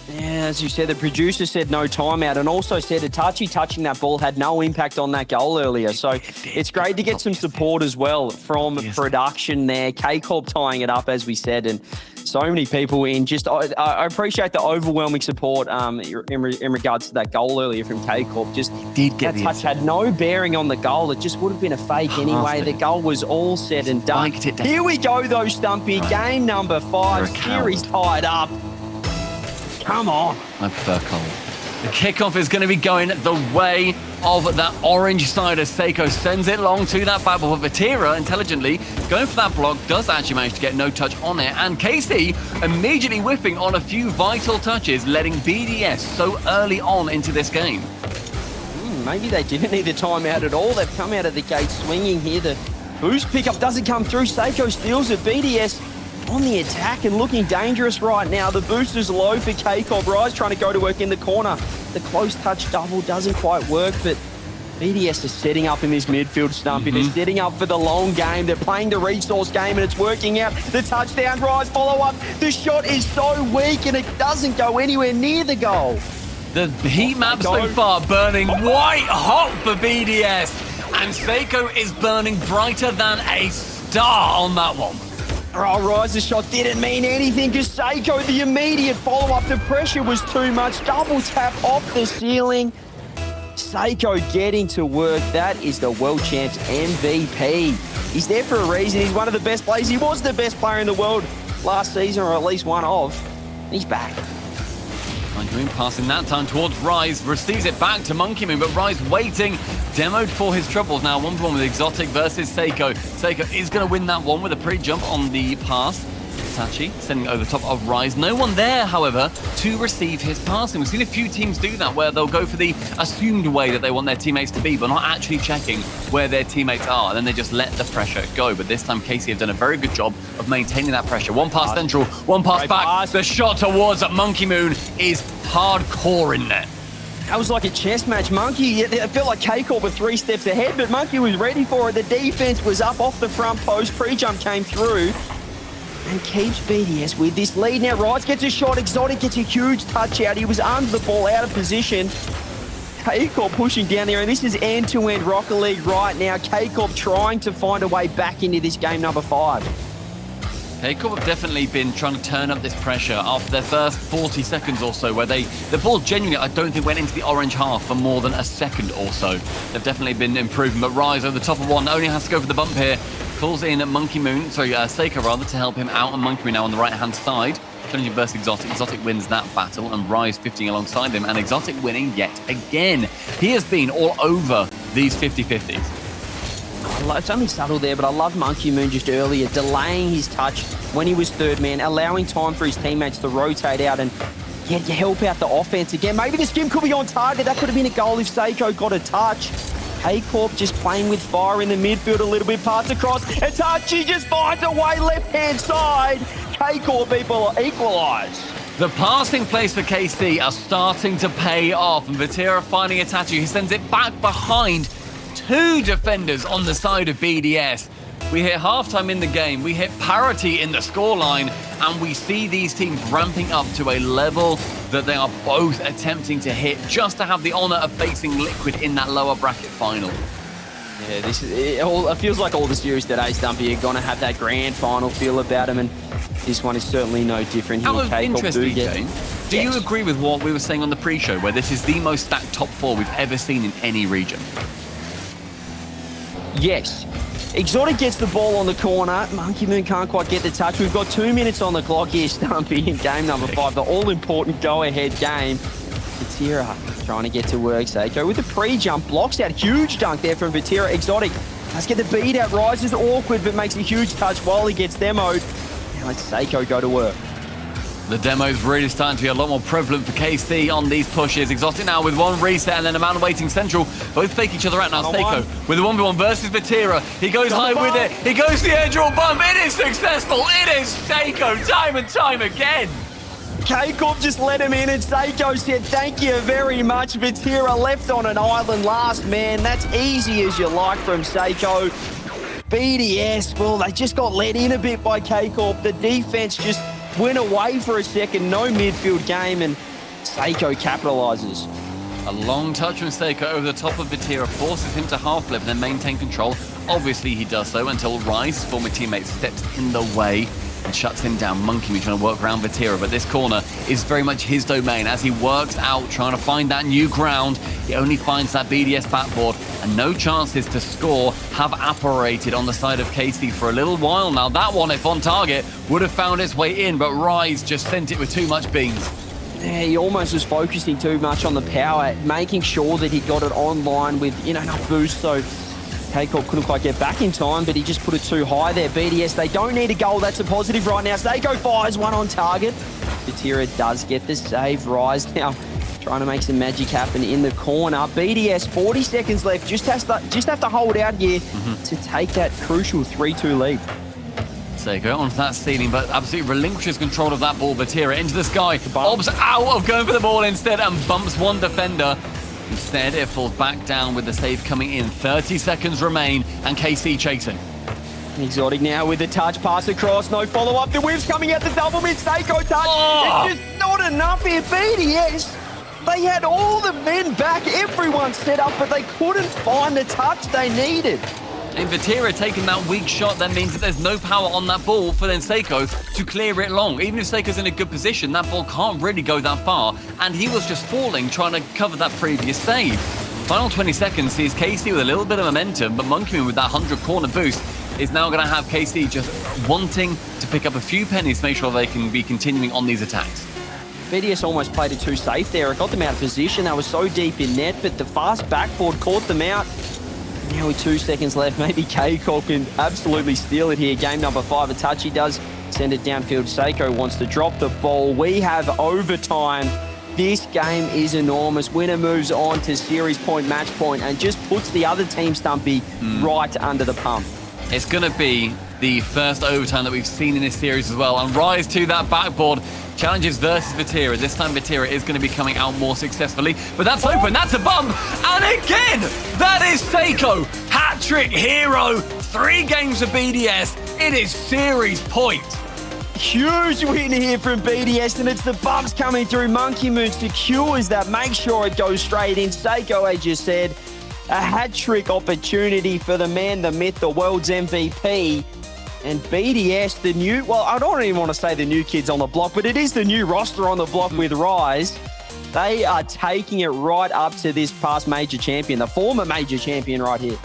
Yeah, as you said, the producer said no timeout and also said Itachi touching that ball had no impact on that goal earlier. So it's great to get some support as well from production there. K-Corp tying it up, as we said, and so many people in. Just I appreciate the overwhelming support in regards to that goal earlier from K-Corp. Just that touch had no bearing on the goal. It just would have been a fake anyway. The goal was all said and done. Here we go, though, Stumpy. Game number 5. Series tied up. Come on.
I prefer Cole. The kickoff is going to be going the way of that orange side as Seiko sends it long to that back, but Vatira intelligently going for that block, does actually manage to get no touch on it, and KC immediately whiffing on a few vital touches, letting BDS so early on into this game.
Maybe they didn't need the timeout at all. They've come out of the gate swinging here. The boost pickup doesn't come through. Seiko steals it. BDS on the attack and looking dangerous right now. The boost is low for K-Corp. Rise trying to go to work in the corner. The close touch double doesn't quite work, but BDS is setting up in this midfield, Stumpy. They're setting up for the long game. They're playing the resource game, and it's working out. The touchdown, Rise follow-up. The shot is so weak, and it doesn't go anywhere near the goal.
The heat map so far burning white hot for BDS, and Seiko is burning brighter than a star on that one.
Oh, Rise's shot didn't mean anything because Seiko, the immediate follow-up, the pressure was too much. Double tap off the ceiling. Seiko getting to work. That is the World Champs MVP. He's there for a reason. He's one of the best players. He was the best player in the world last season, or at least one of. He's back.
Monkey Moon passing that time towards Rise, receives it back to Monkey Moon, but Rise waiting, demoed for his troubles. Now 1-1 with Exotic versus Seiko. Seiko is going to win that one with a pre-jump on the pass. Tachi sending over the top of Rise. No one there, however, to receive his passing. We've seen a few teams do that, where they'll go for the assumed way that they want their teammates to be, but not actually checking where their teammates are. And then they just let the pressure go. But this time, Casey have done a very good job of maintaining that pressure. One pass central, one pass back. The shot towards Monkey Moon is hardcore in there.
That was like a chess match. Monkey, it felt like K-Corp were 3 steps ahead, but Monkey was ready for it. The defense was up off the front post. Pre-jump came through and keeps BDS with this lead. Now Rise gets a shot. Exotic gets a huge touch out. He was under the ball, out of position. K-Corp pushing down there, and this is end-to-end Rocket League right now. K-Corp trying to find a way back into this game number 5.
K-Corp have definitely been trying to turn up this pressure after their first 40 seconds or so, where the ball genuinely, I don't think, went into the orange half for more than a second or so. They've definitely been improving, but Rise over the top of one, only has to go for the bump here. Calls in Seiko rather, to help him out, and Monkey Moon now on the right-hand side. Challenging versus Exotic. Exotic wins that battle, and Rise 50 alongside him, and Exotic winning yet again. He has been all over these 50-50s.
It's only subtle there, but I love Monkey Moon just earlier, delaying his touch when he was third man, allowing time for his teammates to rotate out and help out the offense again. Maybe the skim could be on target. That could have been a goal if Seiko got a touch. K-Corp just playing with fire in the midfield a little bit, pass across. Itachi just finds a way left-hand side. K-Corp equalise.
The passing plays for KC are starting to pay off, and Vatira finding Itachi, who sends it back behind 2 defenders on the side of BDS. We hit halftime in the game, we hit parity in the scoreline, and we see these teams ramping up to a level that they are both attempting to hit, just to have the honor of facing Liquid in that lower bracket final.
Yeah, it feels like all the series today, Stumpy, are going to have that grand final feel about them, and this one is certainly no different here.
That was interesting, Jane. Do you agree with what we were saying on the pre-show, where this is the most stacked top 4 we've ever seen in any region?
Yes. Exotic gets the ball on the corner. Monkey Moon can't quite get the touch. We've got 2 minutes on the clock here, Stumpy, in game number 5. The all-important go-ahead game. Vatira Trying to get to work. Seiko with the pre-jump. Blocks out. Huge dunk there from Vatira. Exotic. Let's get the beat out. Rise is awkward, but makes a huge touch while he gets demoed. Now let Seiko go to work.
The demo's really starting to be a lot more prevalent for KC on these pushes. Exotic now with one reset and then a man waiting central. Both fake each other out now. Seiko with a 1v1 versus Vatira. He goes high with it. He goes the air draw bump. It is successful. It is Seiko time and time again.
K-Corp just let him in and Seiko said, thank you very much. Vatira left on an island last man. That's easy as you like from Seiko. BDS, well, they just got let in a bit by K-Corp. The defense just went away for a second. No midfield game, and Seiko capitalizes.
A long touch from Seiko over the top of Vatira forces him to half flip and then maintain control. Obviously, he does so until Rise, former teammate, steps in the way and shuts him down. Monkey trying to work around Vatira, but this corner is very much his domain as he works out, trying to find that new ground. He only finds that BDS backboard, and no chances to score have apparated on the side of KC for a little while now. That one, if on target, would have found its way in, but Rise just sent it with too much beans.
Yeah, he almost was focusing too much on the power, making sure that he got it online with enough boost, so K-Corp couldn't quite get back in time, but he just put it too high there. BDS, they don't need a goal. That's a positive right now. Seiko fires one on target. Vatira does get the save. Rise now trying to make some magic happen in the corner. BDS, 40 seconds left. Just have to hold out here to take that crucial 3-2 lead.
Seiko onto that ceiling, but absolutely relinquishes control of that ball. Vatira into the sky. Obs out of going for the ball instead and bumps one defender. Instead, it falls back down with the save coming in. 30 seconds remain and KC chasing.
Exotic now with the touch pass across. No follow-up. The whip's coming out the double mid. Seiko touch.
Oh!
It's just not enough here. BDS, they had all the men back. Everyone set up, but they couldn't find the touch they needed.
And Vatira taking that weak shot, that means that there's no power on that ball for then Seiko to clear it long. Even if Seiko's in a good position, that ball can't really go that far. And he was just falling, trying to cover that previous save. Final 20 seconds sees KC with a little bit of momentum, but Monkeyman with that 100 corner boost is now going to have KC just wanting to pick up a few pennies to make sure they can be continuing on these attacks.
BDS almost played it too safe there. It got them out of position. They were so deep in net, but the fast backboard caught them out. Now with 2 seconds left, maybe K-Corp can absolutely steal it here. Game number 5, a touch. He does send it downfield. Seiko wants to drop the ball. We have overtime. This game is enormous. Winner moves on to series point, match point, and just puts the other team, Stumpy, right under the pump.
It's going to be the first overtime that we've seen in this series as well. And Rise to that backboard. Challenges versus Vatira. This time Vatira is going to be coming out more successfully, but that's open, that's a bump, and again, that is Seiko. Hat-trick hero, 3 games for BDS. It is series point.
Huge win here from BDS, and it's the bumps coming through. Monkey Moon secures that, make sure it goes straight in. Seiko, as you said, a hat-trick opportunity for the man, the myth, the world's MVP. And BDS, the new, well, I don't even want to say the new kids on the block, but it is the new roster on the block with Rise. They are taking it right up to this past major champion, the former major champion right here.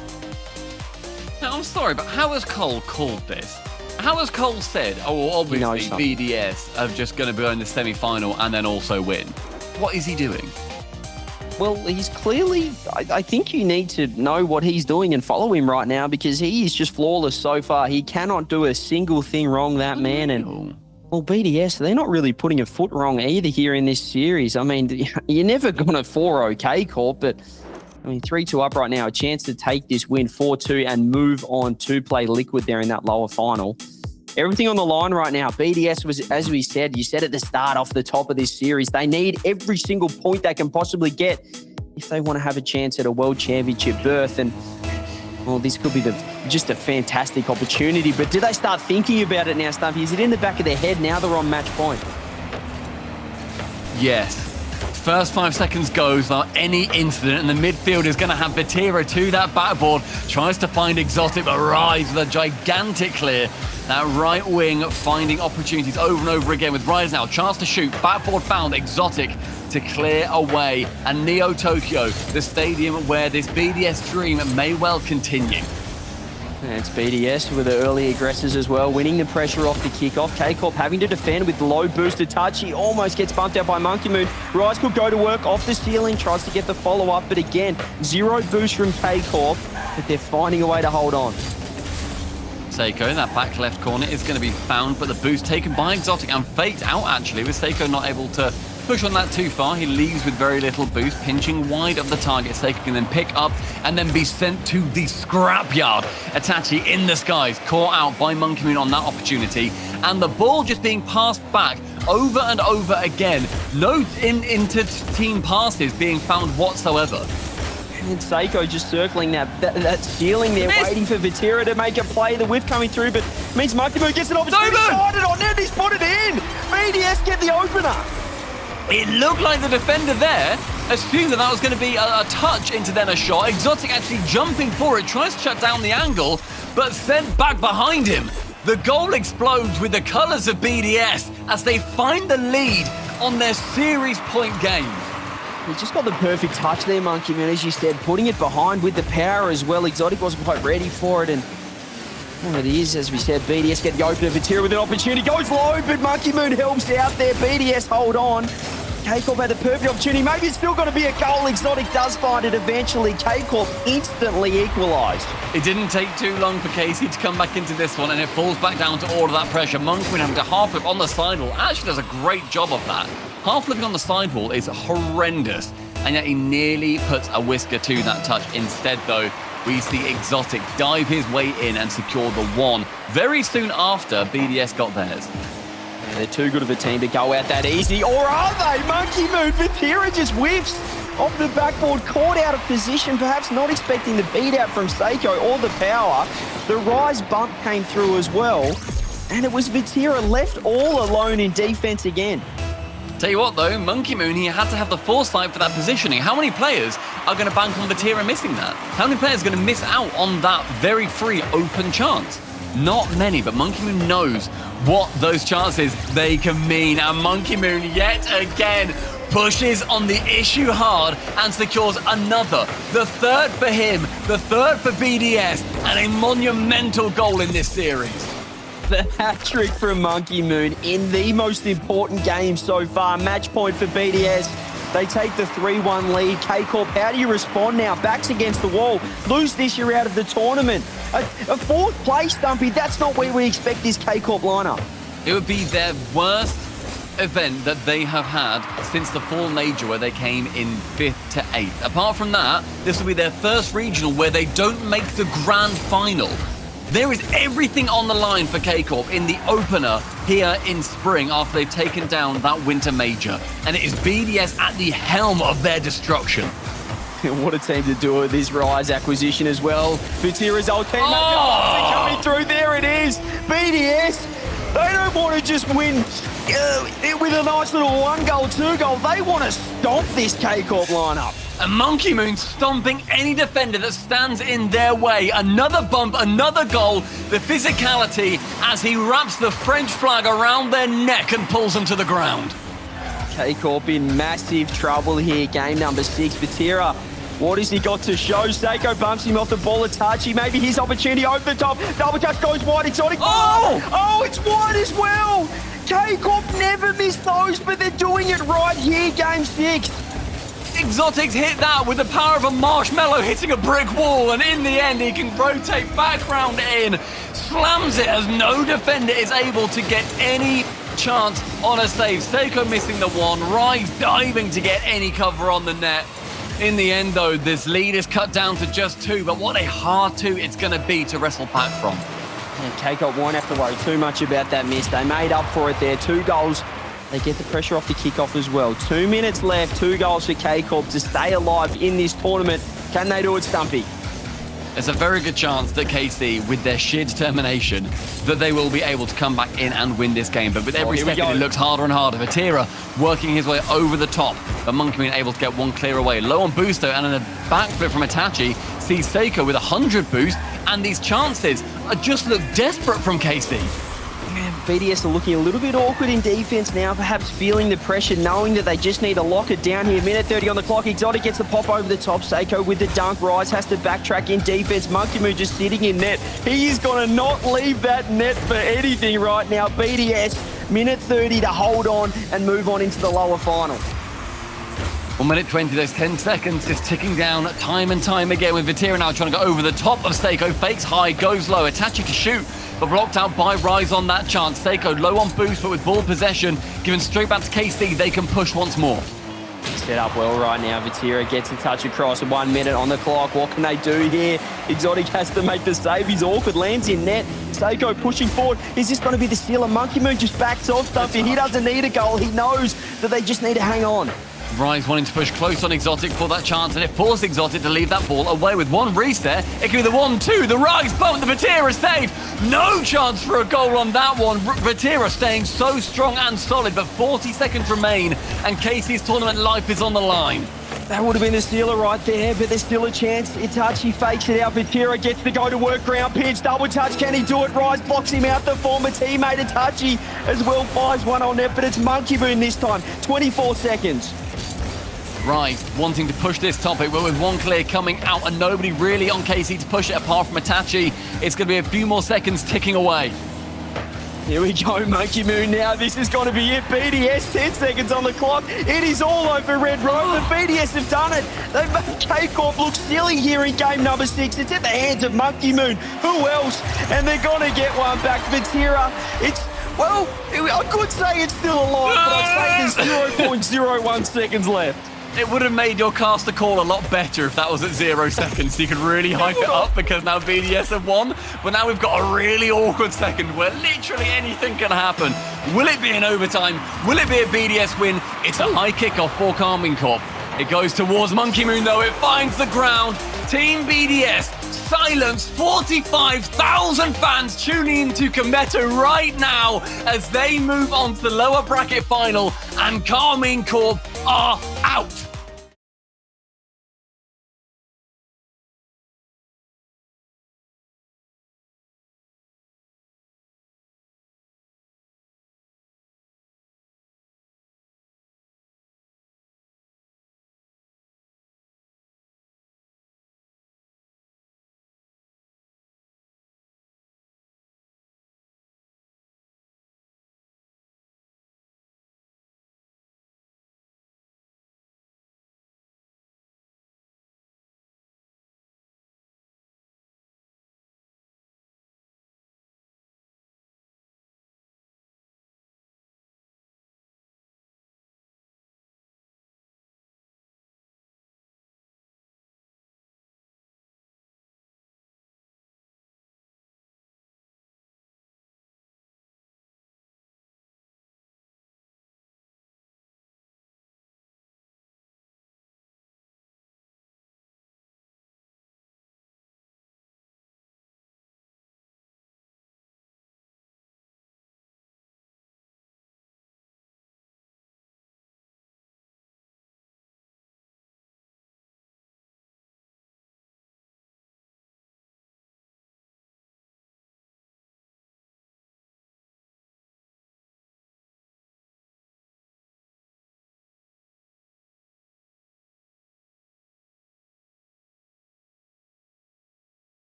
Now, I'm sorry, but how has Cole called this? How has Cole said, oh, obviously BDS are just going to go in the semi-final and then also win? What is he doing?
Well, he's clearly, I think you need to know what he's doing and follow him right now because he is just flawless so far. He cannot do a single thing wrong, that man. And, well, BDS, they're not really putting a foot wrong either here in this series. I mean, you're never going to 4-0 K-Corp, but, I mean, 3-2 up right now, a chance to take this win 4-2 and move on to play Liquid there in that lower final. Everything on the line right now. BDS was, as we said, you said at the start off the top of this series, they need every single point they can possibly get if they want to have a chance at a world championship berth. And, well, this could be just a fantastic opportunity. But do they start thinking about it now, Stumpy? Is it in the back of their head now they're on match point?
Yes. First 5 seconds goes without any incident, and the midfield is going to have Vatira to that backboard. Tries to find Exotic, but Rise with a gigantic clear. That right wing finding opportunities over and over again with Rise now. Chance to shoot. Backboard found. Exotic to clear away. And Neo Tokyo, the stadium where this BDS dream may well continue.
And it's BDS who were the early aggressors as well, winning the pressure off the kickoff. K-Corp having to defend with low boosted touch. He almost gets bumped out by Monkey Moon. Rise could go to work off the ceiling, tries to get the follow-up, but again, zero boost from K-Corp, but they're finding a way to hold on.
Seiko, that back left corner is going to be found, but the boost taken by Exotic and faked out actually, with Seiko not able to push on that too far. He leaves with very little boost, pinching wide of the target. Seiko can then pick up and then be sent to the scrapyard. Itachi in the skies, caught out by Monkey Moon on that opportunity, and the ball just being passed back over and over again. No inter-team passes being found whatsoever.
And Seiko just circling that ceiling there, waiting for Vatira to make a play. The whiff coming through, but means Monkey Moon gets an opportunity. Started on net, he's put it in. BDS get the opener.
It looked like the defender there assumed that was going to be a touch into then a shot. Exotic actually jumping for it, tries to shut down the angle, but sent back behind him. The goal explodes with the colours of BDS as they find the lead on their series point game.
He just got the perfect touch there, Monkey Moon, as you said, putting it behind with the power as well. Exotic wasn't quite ready for it, and well, it is, as we said, BDS get the opener. Vatira with an opportunity, goes low, but Monkey Moon helps out there. BDS hold on. K-Corp had the perfect opportunity. Maybe it's still going to be a goal. Exotic does find it eventually. K-Corp instantly equalised.
It didn't take too long for Casey to come back into this one, and it falls back down to all of that pressure. Monkey Moon having to half flip on the sidewall. Actually does a great job of that. Half flipping on the sidewall is horrendous, and yet he nearly puts a whisker to that touch. Instead, though, we see Exotic dive his way in and secure the one. Very soon after, BDS got theirs.
They're too good of a team to go out that easy, or are they? Monkey Moon, Vatira just whiffs off the backboard, caught out of position, perhaps not expecting the beat out from Seiko or the power. The rise bump came through as well, and it was Vatira left all alone in defense again.
Tell you what though, Monkey Moon, he had to have the foresight for that positioning. How many players are going to bank on Vatira missing that? How many players are going to miss out on that very free open chance? Not many, but Monkey Moon knows what those chances they can mean. And Monkey Moon yet again pushes on the issue hard and secures another. The third for him, the third for BDS, and a monumental goal in this series.
The hat-trick from Monkey Moon in the most important game so far. Match point for BDS. They take the 3-1 lead. K-Corp, how do you respond now? Backs against the wall. Lose this year out of the tournament. A fourth place, Stumpy. That's not where we expect this K-Corp lineup.
It would be their worst event that they have had since the fall major, where they came in 5th to 8th. Apart from that, this will be their first regional where they don't make the grand final. There is everything on the line for K-Corp in the opener here in spring after they've taken down that winter major. And it is BDS at the helm of their destruction.
What a team to do it, this Rise acquisition as well. Vatira's old team coming through. There it is. BDS, they don't want to just win with a nice little 1-goal, 2-goal. They want to stomp this K-Corp lineup.
And Monkey Moon stomping any defender that stands in their way. Another bump, another goal. The physicality as he wraps the French flag around their neck and pulls them to the ground.
K-Corp in massive trouble here. Game number 6. Vatira, what has he got to show? Seiko bumps him off the ball. Itachi, maybe his opportunity over the top. Double touch goes wide. Exotic. Oh, it's wide as well. K-Corp never miss those, but they're doing it right here. Game 6.
Exotics hit that with the power of a marshmallow hitting a brick wall, and in the end he can rotate back round in, slams it as no defender is able to get any chance on a save. Seiko missing the one, Rise diving to get any cover on the net. In the end though, this lead is cut down to just 2, but what a hard 2 it's going to be to wrestle back from.
And K-Corp won't have to worry too much about that miss. They made up for it there. 2 goals. They get the pressure off the kickoff as well. 2 minutes left, 2 goals for K-Corp to stay alive in this tournament. Can they do it, Stumpy?
There's a very good chance that KC, with their sheer determination, that they will be able to come back in and win this game. But with every second, it looks harder and harder. Vatira working his way over the top, but Monkey Moon able to get one clear away. Low on boost though, and in a backflip from Itachi, sees Seiko with 100 boost, and these chances just look desperate from KC.
BDS are looking a little bit awkward in defense now, perhaps feeling the pressure, knowing that they just need to lock it down here. Minute 30 on the clock. Exotic gets the pop over the top. Seiko with the dunk. Rise has to backtrack in defense. Monkey Moon just sitting in net. He is going to not leave that net for anything right now. BDS, minute 30 to hold on and move on into the lower final.
1 minute 20, those 10 seconds just ticking down time and time again with Vatira now trying to go over the top of Seiko. Fakes high, goes low. Itachi to shoot, but blocked out by Rise on that chance. Seiko low on boost, but with ball possession, given straight back to KC, they can push once more.
Set up well right now. Vatira gets a touch across. 1 minute on the clock. What can they do here? Exotic has to make the save. He's awkward. Lands in net. Seiko pushing forward. Is this going to be the steal? Monkey Moon just backs off stuff. He doesn't need a goal. He knows that they just need to hang on.
Rise wanting to push close on Exotic for that chance, and it forced Exotic to leave that ball away with one reset. It could be the 1-2. The Rise bump, the Vatira save. No chance for a goal on that one. Vatira staying so strong and solid, but 40 seconds remain, and Casey's tournament life is on the line.
That would have been the stealer right there, but there's still a chance. Itachi fakes it out. Vatira gets to go to work. Ground pinch, double touch. Can he do it? Rise blocks him out. The former teammate Itachi as well fires one on net, but it's Monkey Moon this time. 24 seconds.
Rise wanting to push this topic, but with one clear coming out and nobody really on KC to push it apart from Itachi, it's going to be a few more seconds ticking away.
Here we go, Monkey Moon now. This is going to be it. BDS, 10 seconds on the clock. It is all over Red Road, but BDS have done it. They've made K-Corp look silly here in game number 6. It's at the hands of Monkey Moon. Who else? And they're going to get one back. Vatira, well, I could say it's still alive, but I'd say there's 0.01 seconds left.
It would have made your caster call a lot better if that was at 0 seconds. So you could really hype it up because now BDS have won. But now we've got a really awkward second where literally anything can happen. Will it be an overtime? Will it be a BDS win? It's a high kickoff for Karmine Corp. It goes towards Monkey Moon though. It finds the ground. Team BDS silence 45,000 fans tuning into Kometa right now as they move on to the lower bracket final, and Karmine Corp are out.